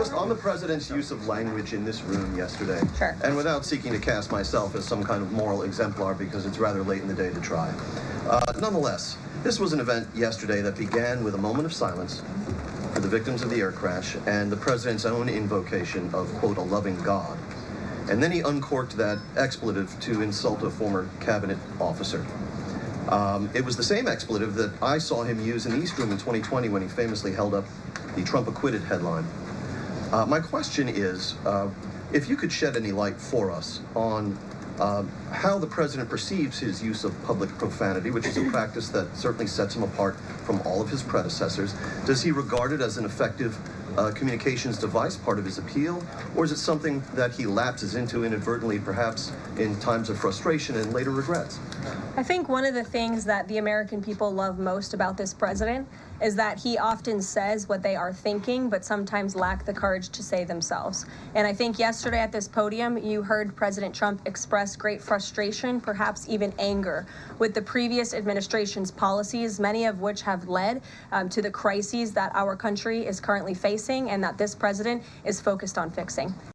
just on the president's use of language in this room yesterday. Sure. And without seeking to cast myself as some kind of moral exemplar because it's rather late in the day to try. Nonetheless, this was an event yesterday that began with a moment of silence for the victims of the air crash and the president's own invocation of, quote, a loving God. And then he uncorked that expletive to insult a former cabinet officer. It was the same expletive that I saw him use in the East Room in 2020 when he famously held up the Trump acquitted headline. My question is, if you could shed any light for us on how the president perceives his use of public profanity, which is a practice that certainly sets him apart from all of his predecessors. Does he regard it as an effective communications device, part of his appeal, or is it something that he lapses into inadvertently, perhaps in times of frustration and later regrets? I think one of the things that the American people love most about this president is that he often says what they are thinking, but sometimes lack the courage to say themselves. And I think yesterday at this podium, you heard President Trump express great frustration, perhaps even anger, with the previous administration's policies, many of which have led to the crises that our country is currently facing and that this president is focused on fixing.